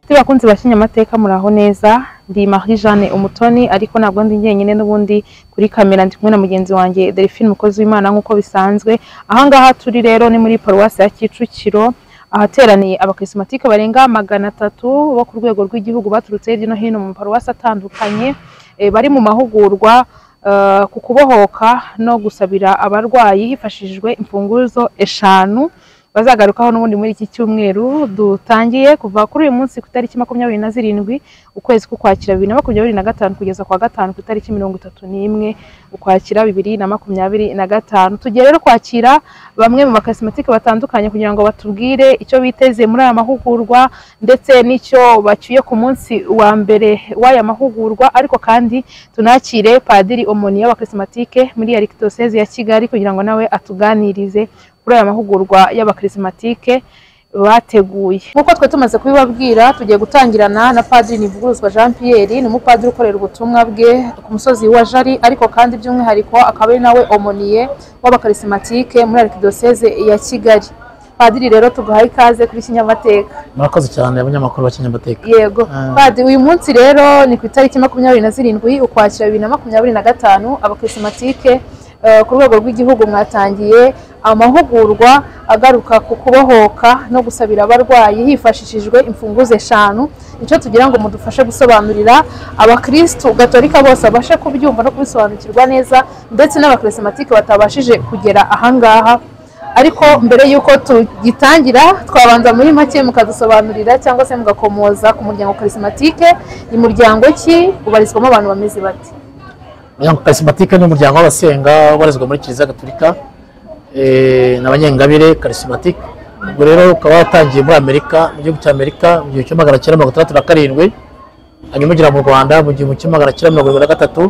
Bakunzi bashinyamateka muraho neza ndi Marie Jeanne Umutoni ariko nabwo ndi nyenyine n'ubundi kuri kamera ndi kumwe na mugenzi wanjye Delphine Mukozi w'Imana nkuko bisanzwe ahangaha turi rero ni muri Paruwasi ya Kicukiro ahateraniye abakristomatike barenga 300 bo ku rwego rw'igihugu baturutse hirya no hino mu paruwasi atandukanye bari mu mahugurwa ku kubohoka no gusabira abarwayi hifashishijwe imfunguzo 5 bazagarukaho n'ubundi muri iki cyumweru dutangiye kuva kuri uyu munsi ku tariki 27 ukwezi kw'Ukwakira 2025 kugeza kwa gatanu ku tariki 31 Ukwakira 2025. Tugiye rero kwakira bamwe mu bakristomatike batandukanye kugira ngo batubwire icyo biteze muri aya mahugurwa ndetse n'icyo bacyuye ku munsi wa mbere w'aya mahugurwa, ariko kandi tunakire Padiri Omoni y'abakristomatike muri Archdiocese ya Kigali kugira ngo nawe atuganirize kuri aya mahugurwa y'abakristomatike bateguye. Nkuko twe tumaze kubibabwira tugiye gutangirana na Padiri Nivuguruzwa Jean Pierre, ni umupadiri ukorera ubutumwa bwe ku musozi wa Jari, ariko kandi by'umwihariko akaba ari nawe omoniye w'abakristomatike muri Archdiocese ya Kigali. Padiri rero tuguhaye ikaze kuri Kinyamateka. Murakoze cyane abanyamakuru ba Kinyamateka. Yego. Padiri uyu munsi rero ni ku itariki 27 Ukwakira 2025 abakristomatike ku rwego rw'igihugu mwatangiye amahugurwa agaruka ku kubohoka no gusabira abarwayi hifashishijwe imfunguzo 5. Icyo tugira ngo mudufashe gusobanurira abakristo gatolika bose abashe kubyumva no kubisobanukirwa neza, ndetse n'abakristomatike batabashije kugera ahangaha. Ariko mbere yuko tugitangira twabanza muri make mukadusobanurira cyangwa se mugakomoza ku muryango karismatike, ni muryango ki ubarizwamo abantu bameze bati? Umuryango karismatike ni umuryango w'abasenga ubarizwa muri Kiliziya Gatolika n'abanyengabire karismatike. Ubwo rero ukaba watangiye muri Amerika, mu gihugu cya Amerika mu 1967, hanyuma ugera mu Rwanda mu 1973.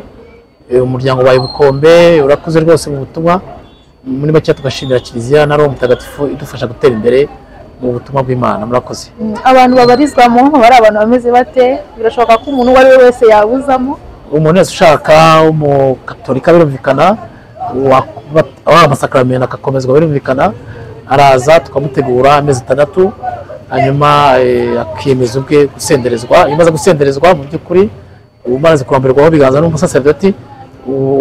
Umuryango wabaye ubukombe urakuze rwose mu butumwa. Muri make tugashimira Kiliziya na Roho Mutagatifu idufasha gutera imbere mu butumwa bw'Imana. Murakoze. Abantu babarizwamo bari abantu bameze bate? Birashoboka ko umuntu wari wese yabuzamo? Umuntu wese ushaka umukatolika birumvikana, amasakaramentu akakomezwa birumvikana, araza tukamutegura amezi 6, hanyuma akiyemeza ubwe gusenderezwa. Imaze gusenderezwa mu by'ukuri umaze kurambirirwaho biganza n'umusaserdoti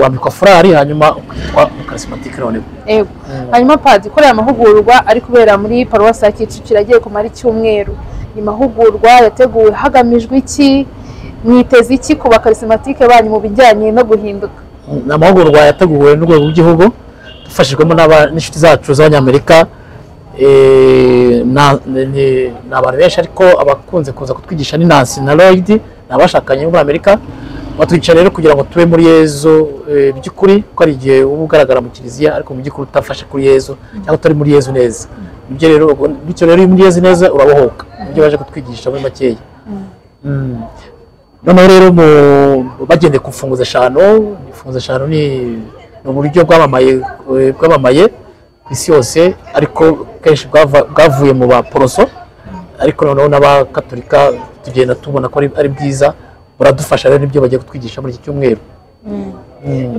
wambikwa furari, hanyuma karismatike none. Yego. Hanyuma Padiri kuri aya mahugurwa ari kubera muri Paruwasi ya Kicukiro agiye kumara icyumweru, ni mahugurwa yateguwe hagamijwe iki? Mwiteze iki ku bakarismatike banyu mu bijyanye no guhinduka? Amahugurwa yateguwe n'urwego rw'igihugu dufashijwemo n'inshuti zacu z'Abanyamerika. N'abantu benshi ariko abakunze kuza kutwigisha ni Nancy na Lloyd, nabashakanye muri Amerika. Batwica rero kugira ngo tube muri Yezu by'ukuri, ko ari igihe uba ugaragara mu Kiliziya ariko mu by'ukuri utafashe kuri Yezu cyangwa turi muri Yezu neza. Ibyo rero bityo rero muri Yezu neza urabohoka. Ibyo baje kutwigisha muri makeya. Noneho rero bagende ku mfunguzo 5. Imfunguzo 5 ni uburyo bw'abamaye ku isi yose, ariko kenshi bwavuye mu baporoso, ariko noneho n'abakatolika tugenda tubona ko ari bwiza, buradufasha rero nibyo bagiye kutwigisha muri iki cyumweru.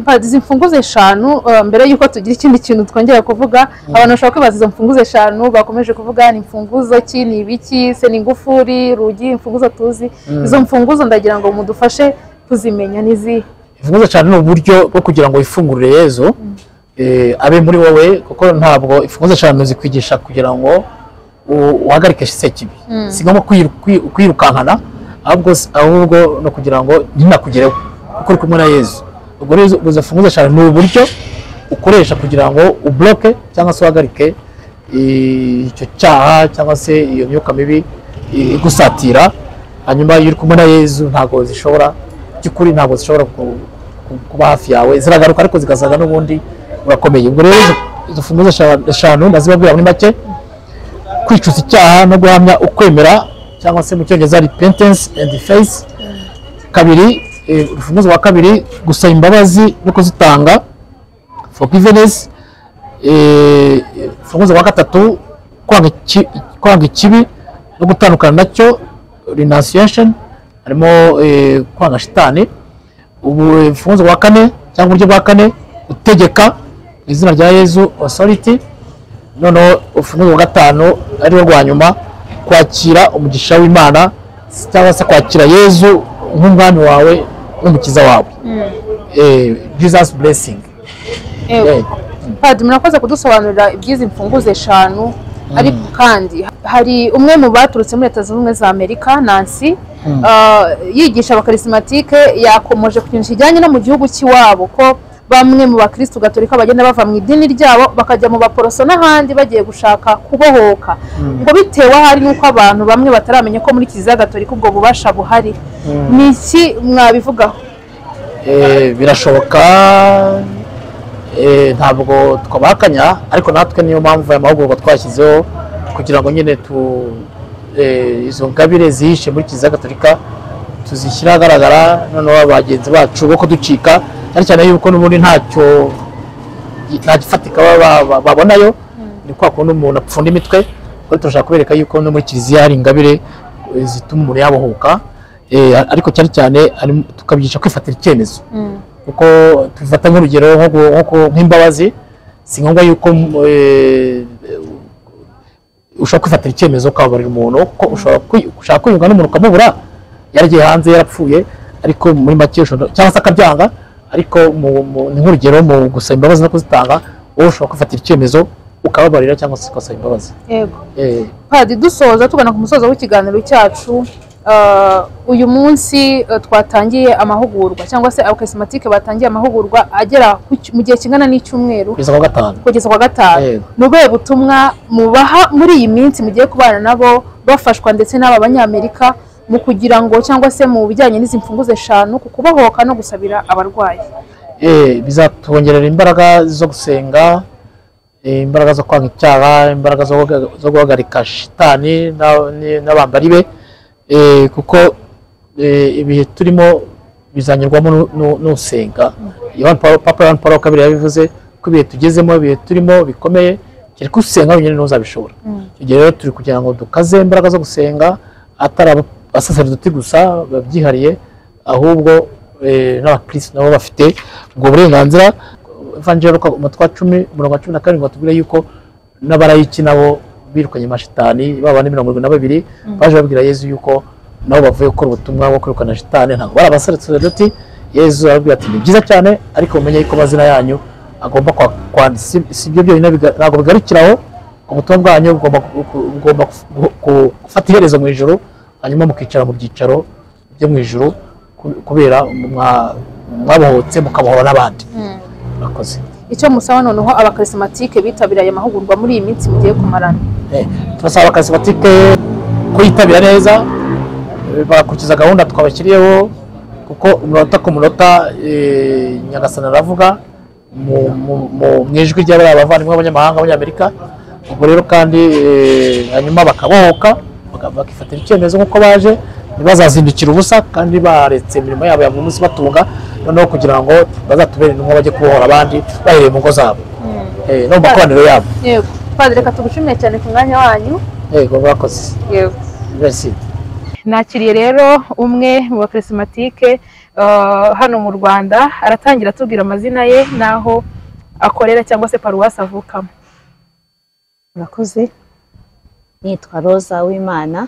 Padiri imfunguzo 5, mbere yuko tugira ikindi kintu twongera kuvuga, abantu bashaka kwibaza izo mfunguzo 5 bakomeje kuvuga ni imfunguzo ki, ni ibiki, se ni ingufuri, rugi, imfunguzo tuzi. Izo mfunguzo ndagira ngo mudufashe kuzimenya nizi. Imfunguzo 5 ni uburyo bwo kugira ngo ifungurire Yezu abe muri wowe, kuko ntabwo imfunguzo 5 zikwigisha kugira ngo uhagarike Sekibi. Si ngombwa kwirukankana, ahubwo no kugira ngo ntinakugereho kuko uri kumwe na Yezu. Ubwo rero izo mfunguzo 5 ni uburyo ukoresha kugira ngo ubloke cyangwa se uhagarike icyo cyaha cyangwa se iyo myuka mibi igusatira. Hanyuma iyo uri kumwe na Yezu ntabwo zishobora by'ukuri, ntabwo zishobora kuba hafi yawe, ziragaruka ariko zigasaga n'ubundi urakomeye. Ubwo rero izo mfunguzo 5 ndazibabwira muri make: kwicuza icyaha no guhamya ukwemera cyangwa se mu Cyongereza repentance and faith. Kabiri, urufunguzo wa kabiri gusaba imbabazi no kuzitanga, forgiveness. Urufunguzo wa gatatu kwanga ikibi no gutandukana nacyo, renunciation, harimo kwanga shitani. Urufunguzo wa kane cyangwa uburyo bwa kane gutegeka izina rya Yezu, authority. noneho ufunguye wa gatanu ariwo rwa nyuma, kwakira umugisha w'Imana cyangwa se kwakira Yezu nk'umwami wawe n'umukiza wawe. Jesus blessing. Padiri, murakoze kudusobanurira iby'izi mfunguzo eshanu. Ariko kandi hari umwe mu baturutse muri Leta Zunze Ubumwe za Amerika, Nancy, yigisha abakarismatike, yakomoje ku kintu kijyanye no mu gihugu cy'iwabo ko bamwe mu bakristo gatolika bagenda bava mu idini ryabo bakajya mu baporoso n'ahandi bagiye gushaka kubohoka, ngo bitewe ahari nuko abantu bamwe bataramenye ko muri Kiliziya Gatolika ubwo bubasha buhari. Ni iki mwabivugaho? Birashoboka, ntabwo twabakanya, ariko natwe niyo mpamvu aya mahugurwa twashyizeho kugira ngo nyine izo ngabire zihishe muri Kiliziya Gatolika tuzishyira ahagaragara, noneho abagenzi bacu bo kuducika, cyane cyane yuko n'ubundi ntacyo gifatika babonayo. Ni kwa kundi umuntu apfunda imitwe, kuko turashaka kubereka yuko no muri Kiliziya hari ingabire zituma umuntu yabohoka, ariko cyane cyane tukabigisha kwifatira icyemezo, kuko tubifata nk'urugero nk'imbabazi. Si ngombwa yuko ushobora kwifatira icyemezo ukababarira umuntu, kuko ushaka kwiyunga n'umuntu ukamubura yaragiye hanze yarapfuye, ariko muri make cyangwa se akabyanga, ariko ni nk'urugero mu gusaba imbabazi no kuzitanga, wowe ushobora kwifatira icyemezo ukababarira cyangwa se ugasaba imbabazi. Yego. Padiri, dusoza tugana ku musozo w'ikiganiro cyacu, uyu munsi twatangiye amahugurwa cyangwa se abakarismatike batangiye amahugurwa agera mu gihe kingana n'icyumweru kugeza kwa gatanu. Ni ubuhe butumwa mubaha muri iyi minsi mugiye kubana nabo bafashwa ndetse n'aba banyamerika mu kugira ngo cyangwa se mu bijyanye n'izi mfunguzo eshanu ku kubahoka no gusabira abarwayi? Bizatwongerera imbaraga zo gusenga, imbaraga zo kwanga icyaha, imbaraga zo guhagarika shitani n'abambari be, kuko ibihe turimo bizanyurwamo n'usenga. Papa Yohani Pawulo wa kabiri yabivuze ko ibihe tugezemo, ibihe turimo bikomeye, kereka usenga wenyine ntuzabishobora. Icyo rero turi kugira ngo dukaze imbaraga zo gusenga, atari abasaserdoti gusa babyihariye, ahubwo n'abakristo nabo bafite ubwo burenganzira. Evangelho umutwe wa 10:17 batubwira yuko n'abarayiki nabo birukanye amashitani, baba ni 72 baje babwira Yezu yuko nabo bavuye gukora ubutumwa bwo kwirukana shitani. Ntabwo bari abasaserdoti. Yezu arabwira ati ni byiza cyane, ariko mumenye yuko amazina yanyu agomba kwandika. Si ibyo byonyine ntabwo bigarukiraho, ubutumwa bwanyu bugomba gufata iherezo mu ijuru, hanyuma mukicara mu byicaro byo mu ijuru, kubera mwabohotse mukabohora n'abandi. Murakoze. Icyo musaba noneho abakarismatike bitabira aya mahugurwa muri iyi minsi mugiye kumarana? Turasaba abakarismatike kuyitabira neza, bakurikiza gahunda twabashyiriyeho, kuko umunota ku munota Nyagasani aravuga mu ijwi ry'abari abavandimwe b'abanyamahanga b'Abanyamerika. Ubwo rero kandi hanyuma bakabohoka, bakifatira icyemezo nk'uko baje, ntibazazindukira ubusa, kandi baretse imirimo yabo ya buri munsi batunga, noneho kugira ngo bazatubere intumwa bajye kubohora abandi bahereye mu ngo zabo no mu makoraniro yabo. Yego. Padiri, reka tugushimire cyane ku mwanya wanyu. Yego, murakoze. Yego. Merci. Nakiriye rero umwe mu bakarismatike hano mu Rwanda, aratangira atubwira amazina ye n'aho akorera cyangwa se paruwasi avukamo. Murakoze. Nitwa Roza Uwimana,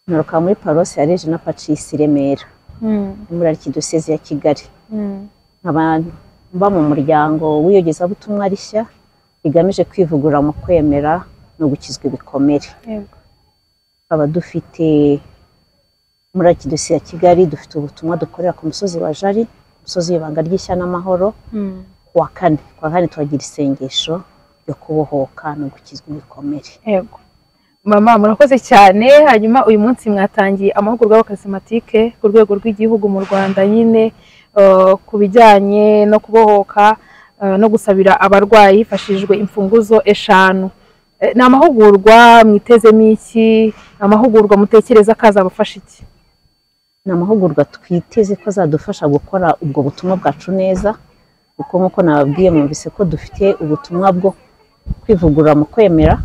nturuka muri paruwasi ya Regina Pacis Remera, muri Arikidiyosezi ya Kigali. Mba mu muryango w'iyogezabutumwa rishya rigamije kwivugurura mu kwemera no gukizwa ibikomere. Tukaba dufite muri Arikidiyosezi ya Kigali, dufite ubutumwa dukorera ku musozi wa Jari, umusozi w'ibanga ry'ishya n'amahoro. Kuwa kane turagira isengesho ryo kubohoka no gukizwa ibikomere. Yego. Mama, murakoze cyane. Hanyuma uyu munsi mwatangiye amahugurwa y'abakarismatike ku rwego rw'igihugu mu Rwanda, nyine ku bijyanye no kubohoka no gusabira abarwayi hifashishijwe imfunguzo eshanu. Ni amahugurwa mwitezemo iki? Amahugurwa mutekereza ko azabafasha iki? Ni amahugurwa twiteze ko azadufasha gukora ubwo butumwa bwacu neza, kuko nk'uko nababwiye mwumvise ko dufite ubutumwa bwo kwivugurura mu kwemera,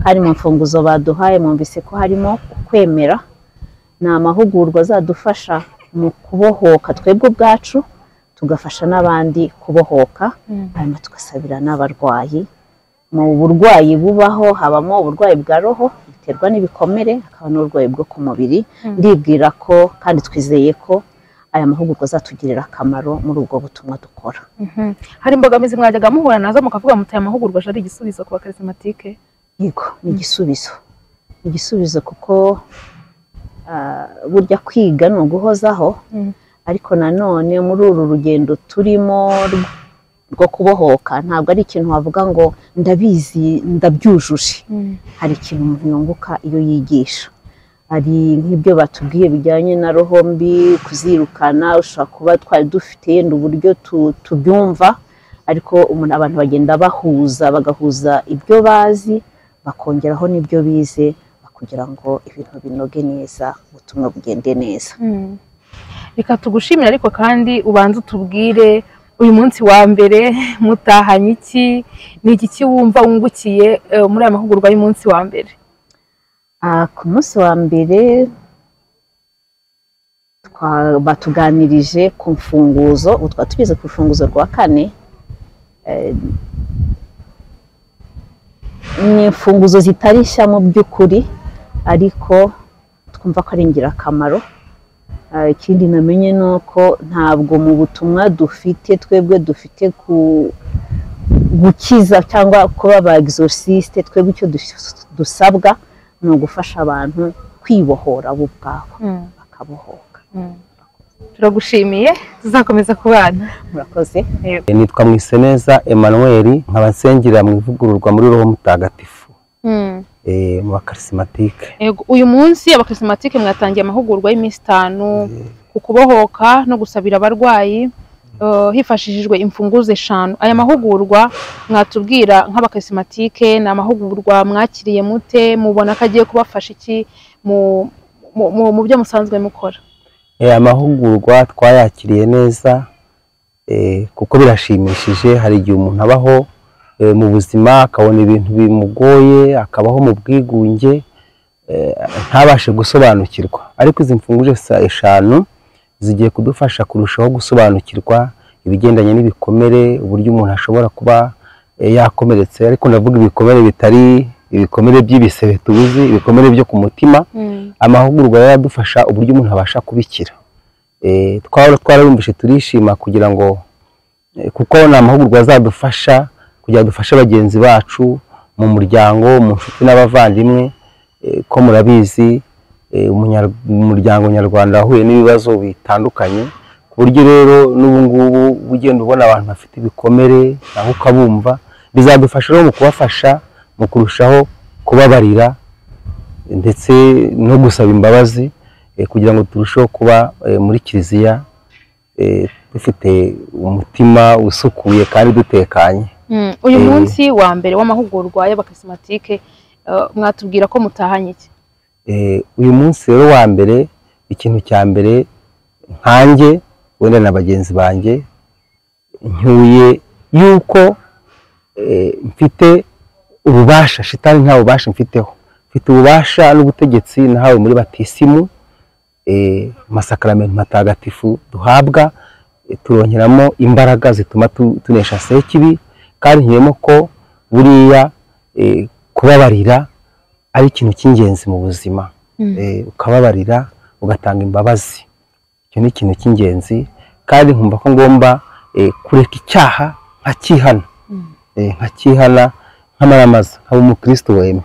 kandi mu mfunguzo baduhaye mwumvise ko harimo kwemera. Ni amahugurwa azadufasha mu kubohoka twebwe ubwacu, tugafasha n'abandi kubohoka, hanyuma tugasabira n'abarwayi mu burwayi bubaho habamo uburwayi bwa roho biterwa n'ibikomere, hakaba n'uburwayi bwo ku mubiri. Ndibwira ko kandi twizeye ko aya mahugurwa azatugirira akamaro muri ubwo butumwa dukora. Hari imbogamizi mwajyaga muhura nazo mukavuga muti aya mahugurwa aje ari igisubizo ku bakarizimatike? Yego, ni igisubizo kuko burya kwiga ni uguhozaho, ariko nanone muri uru rugendo turimo rwo kubohoka ntabwo ari ikintu wavuga ngo ndabizi ndabyujuje. Hari ikintu umuntu yunguka iyo yigisha. Hari nk'ibyo batubwiye bijyanye na roho mbi, kuzirukana. Ushobora kuba twari dufite yenda uburyo tubyumva, ariko abantu bagenda bagahuza ibyo bazi bakongeraho n'ibyo bize kugira ngo ibintu binoge neza, ubutumwa bugende neza. Reka tugushimira ariko kandi ubanze utubwire uyu munsi wa mbere mutahanye iki, ni iki wumva wungukiye muri aya mahugurwa y'umunsi wa mbere? Ku munsi wa mbere batuganirije ku mfunguzo, ubu twari tugeze ku rufunguzo rwa 4. Ni imfunguzo zitari nshya mu by'ukuri, ariko twumva ko ari ingirakamaro. Ikindi namenye ni uko ntabwo mu butumwa twebwe dufite gukiza cyangwa kuba ba exorciste. Twebwe icyo dusabwa ni ugufasha abantu kwibohora bo ubwabo bakabohoka. Turagushimiye, tuzakomeza kubana. Murakoze. Nitwa Mwiseneza Emmanuel, nkaba nsengera mu ivugururwa muri Roho Mutagatifu mu bakarizimatike. Uyu munsi abakarizimatike mwatangiye amahugurwa y'iminsi 5 ku kubohoka no gusabira abarwayi hifashishijwe imfunguzo 5. Aya mahugurwa mwatubwira nk'abakarizimatike na amahugurwa mwakiriye mute, mubona ko agiye kubafasha iki mu byo musanzwe mukora? Amahugurwa twayakiriye neza kuko birashimishije. Hari igihe umuntu abaho mu buzima akabona ibintu bimugoye, akabaho mu bwigunge, ntabashe gusobanukirwa, ariko izi mfunguzo 5 zigiye kudufasha kurushaho gusobanukirwa ibigendanye n'ibikomere, uburyo umuntu ashobora kuba yakomeretse. Ariko ndavuga ibikomere bitari ibikomere by'ibisebe tuzi, ibikomere byo ku mutima. Amahugurwa yaradufasha uburyo umuntu abasha kubikira. Twarabumvishe turishima kugira ngo kuko ni amahugurwa azadufasha kugira dufashe bagenzi bacu mu muryango, mu nshuti n'abavandimwe. Ko murabizi umuryango nyarwanda wahuye n'ibibazo bitandukanye, ku buryo rero n'ubu ngubu ugenda ubona abantu bafite ibikomere naho ukabumva. Bizadufasha rero mu kubafasha mu kurushaho kubabarira ndetse no gusaba imbabazi, kugira ngo turusheho kuba muri kiliziya dufite umutima usukuye kandi dutekanye. Uyu munsi wa mbere w'amahugurwa y'abakarizimatike mwatubwira ko mutahanye iki? Uyu munsi rero wa mbere, ikintu cya mbere nkanjye wenda na bagenzi banjye, ncyuye yuko mfite ububasha, shitani nta bubasha mfiteho. Mfite ububasha n'ubutegetsi nahawe muri batisimu, masakaramentu matagatifu duhabwa, turonkeramo imbaraga zituma tunesha sekibi. Kandi nkiyemo ko buriya kubabarira ari ikintu cy'ingenzi mu buzima. Ukababarira ugatanga imbabazi, icyo ni ikintu cy'ingenzi. Kandi nkumva ko ngomba kureka icyaha nkakihana nk'amaramaza, nkaba umukristo wemye.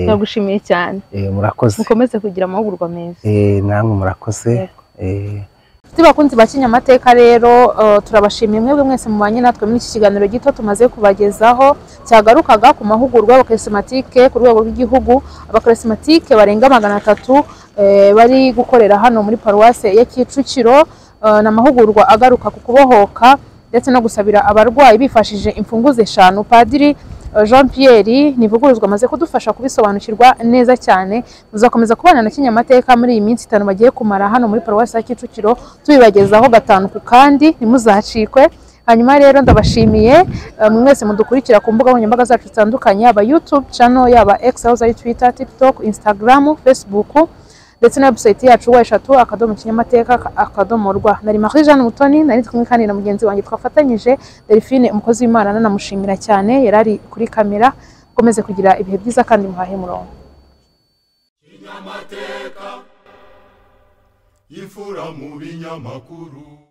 Ndagushimiye cyane. Murakoze. Mukomeze kugira amahugurwa meza. Namwe murakoze. Bakunzi ba Kinyamateka rero turabashimiye mwebwe mwese mubanye natwe muri iki kiganiro gito tumaze kubagezaho cyagarukaga ku mahugurwa y'abakarizimatike ku rwego rw'igihugu. Abakarizimatike barenga 300 bari gukorera hano muri paruwase ya Kicukiro, na mahugurwa agaruka ku kubohoka ndetse no gusabira abarwayi bifashije imfunguzo 5. Padiri Jean Pierre Nivuguruzwa amaze kudufasha kubisobanukirwa neza cyane. Muzakomeza kubana na Kinyamateka muri iyi minsi 5 bagiye kumara hano muri paruwasi ya Kicukiro, tubibagezaho 5 ku kandi ntimuzacikwe. Hanyuma rero ndabashimiye mwese mudukurikira ku mbuga nkoranyambaga zacu zitandukanye, yaba YouTube channel, yaba X, Twitter, TikTok, Instagram, Facebook ndetse na website yacu wa#kinyamateka.rw. Nari Marie Jeanne Umutoni, nari kumwe kandi na mugenzi wanjye twafatanyije Delphine umukozi w'Imana, nanamushimira cyane yarari kuri kamera. Komeze kugira ibihe byiza kandi muhahe murongo. Kinyamateka yifura mu binyamakuru.